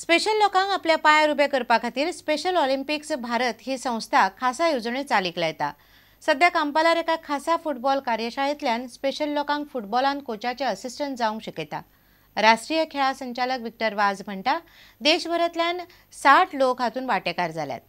Special लोकांक आपल्या पायार ube करपा खातीर स्पेशल ऑलिंपिक्स भारत ही संस्था खासा येवजण्यो चालीक लायता। सध्या कांपालार एका खासा फुटबॉल कार्यशाळेंतल्यान स्पेशल लोकांक फुटबॉलान कोचाचे असिस्टंट जावंक शिकयता। राष्ट्रीय खेळा संचालक विक्टर वाझ म्हणटा, देशभरांतल्यान 60 लोक हातूंत वांटेकार जाल्यात।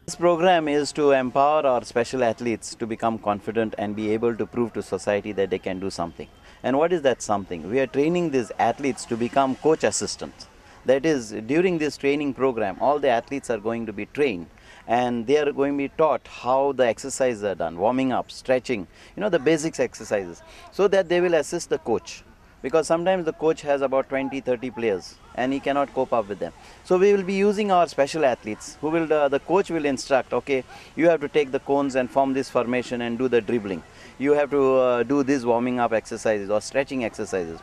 This program is to empower our special athletes to become confident and be able to prove to society that they can do something. And what is that something? We are training these athletes to become coach assistants. That is, during this training program, all the athletes are going to be trained and they are going to be taught how the exercises are done, warming up, stretching, the basics exercises, so that they will assist the coach. Because sometimes the coach has about 20-30 players and he cannot cope up with them. So we will be using our special athletes who will, the coach will instruct, okay, you have to take the cones and form this formation and do the dribbling. You have to do these warming up exercises or stretching exercises.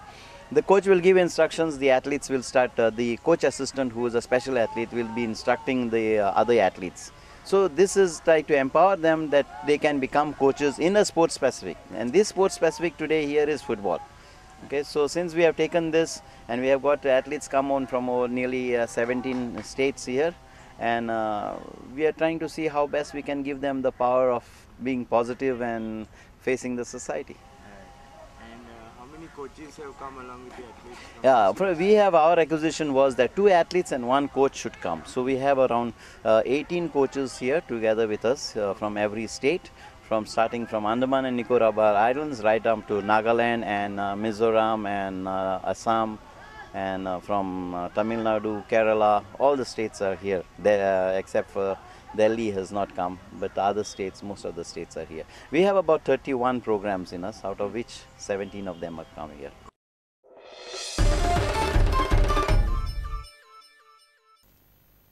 The coach will give instructions, the athletes will start, the coach assistant who is a special athlete will be instructing the other athletes. So this is like to empower them that they can become coaches in a sport specific. And this sport specific today here is football. Okay, so since we have taken this and we have got athletes come on from over nearly 17 states here, and we are trying to see how best we can give them the power of being positive and facing the society. And how many coaches have come along with the athletes? Yeah, we have, our acquisition was that 2 athletes and 1 coach should come. So we have around 18 coaches here together with us from every state, from starting from Andaman and Nicobar Islands right up to Nagaland and Mizoram and Assam, and from Tamil Nadu, Kerala, all the states are here, except for Delhi has not come, but other states, most of the states are here. We have about 31 programs in us, out of which 17 of them are coming here.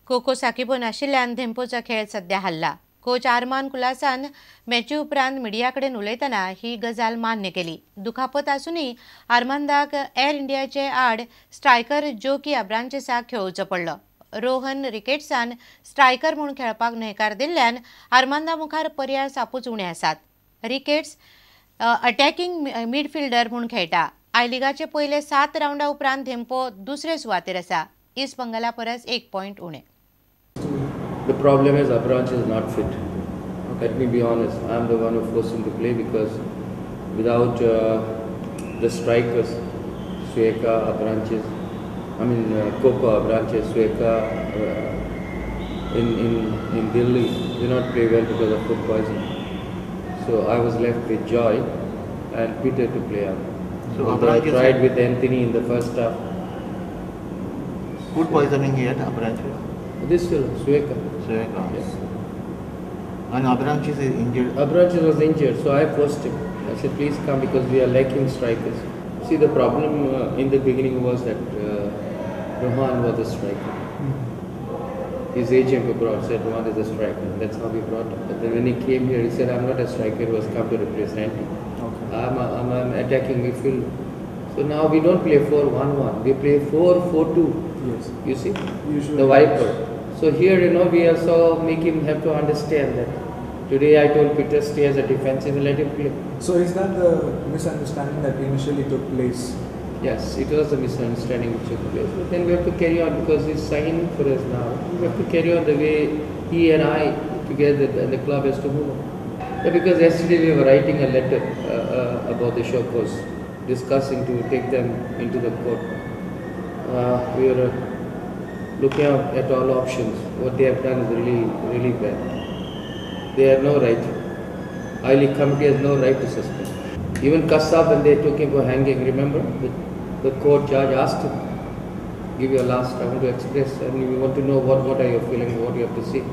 कोको साकिबो नाशिल्ल्यान धेंपोचो खेळ सध्या हल्ला। Coach Arman कुलासान मॅची उपरांत media कडेन उलयतना ही गजाल मान्य केली। दुखापत आसूनय आरमांदाक एअर इंडियाचे आड स्ट्रायकर जोकी अब्रांचेसाक खेळुचो पडलो। रोहन रिकेट्सान स्ट्रायकर म्हूण खेळपाक न्हयकार दिल्ल्यान आरमांदा मुखार पर्याय सापूच उणे आसात। रिकेट्स अटॅकिंग मिडफिल्डर म्हूण खेळटा। आय लीगाचे पयले 7 राउंडा उपरांत धेंपो दुसरे सुवातेर आसा। ईस्ट बंगाला परस 1 पॉइंट उणे। The problem is Abranch is not fit. Let me be honest, I am the one who forced him to play because without the strikers, Sueka, Abranches, Coco, Abranches, Sueka, in Delhi, did not play well because of food poisoning. So I was left with Joy and Peter to play up. So I tried with Anthony in the first half. Food poisoning here at Abranches? This will Sueka. Yes. And Abranches is injured? Abranches was injured, so I forced him. I said, please come because we are lacking strikers. See, the problem in the beginning was that Rohan was a striker. His agent abroad said Rohan is a striker. That's how we brought him. But then when he came here, he said, I'm not a striker, he was come to represent me. Okay. I'm an attacking midfielder. So now we don't play 4-1-1, we play 4-4-2. Yes. You see? Usually. The wiper. So here, we also make him have to understand that today I told Peter stay as a defensive and let him play. So is that the misunderstanding that initially took place? Yes, it was a misunderstanding which took place. But then we have to carry on because he's signing for us now. We have to carry on the way he and I together and the club has to move on. But because yesterday we were writing a letter about the Shokos, discussing to take them into the court. We were looking at all options. What they have done is really, really bad. They have no right. I-League committee has no right to suspend. Even Kassab, when they took him for hanging, remember? The court judge asked him, give your last, I want to express, and we want to know what are your feelings, what you have to say.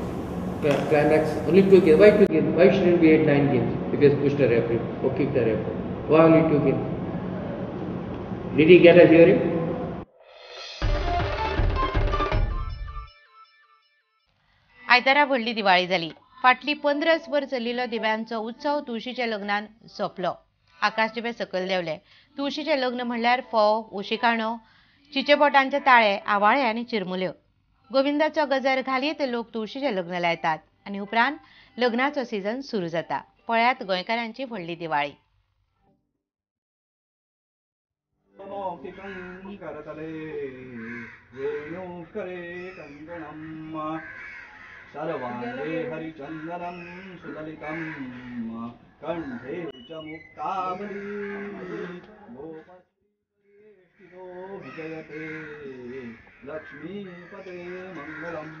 Climax, only 2 games. Why 2 games? Why shouldn't it be 8-9 games if he has pushed a referee or kicked a referee? Why only 2 games? Did he get a hearing? आयतारा व्हडली दिवाळी जाली। फाटली 15 वर चलिल्लो दिव्यांचो उत्सव तुळशीच्या लग्नान सोंपलो। आकाश दिवे सकयल देवले। तुळशीचे लग्न म्हणल्यार फोव, उशिकाणो, चिचेबोटांचे ताळे, आवाळे आनी चिरमुल्यो। गोविंदाचो गजर घालीत लोक तुळशीचे लग्न लायतात आनी उपरांत लग्नाचो सीझन सुरू जाता। पळयात गोंयकारांची व्हडली दिवाळी। मौक्तिकं करतले वेणुकरे कङ्कणम् सर्वाङ्गे हरिचन्दनं सुललितं कण्ठे च मुक्तावली गोपतिष्ठितो विजयते लक्ष्मीपते मङ्गलम्.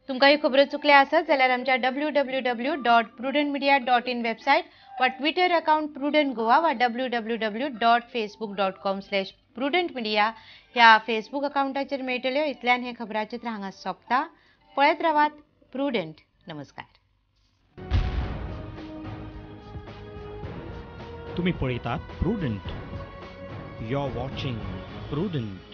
तुमकां ही खबरो चुकल्या आसत जाल्यार आमच्या www.prudentmedia.in वेबसायट वा ट्विटर अकाउंट प्रुडंट गोवा वा www.facebook.com/prudentmedia ह्या फेसबुक अकाउंटाचेर मेळटल्यो. इतल्यान हे खबराचित्र हांगा सोंपता. पळयत रावात प्रुडंट. नमस्कार. तुम्ही पळयतात Prudent. You are watching prudent.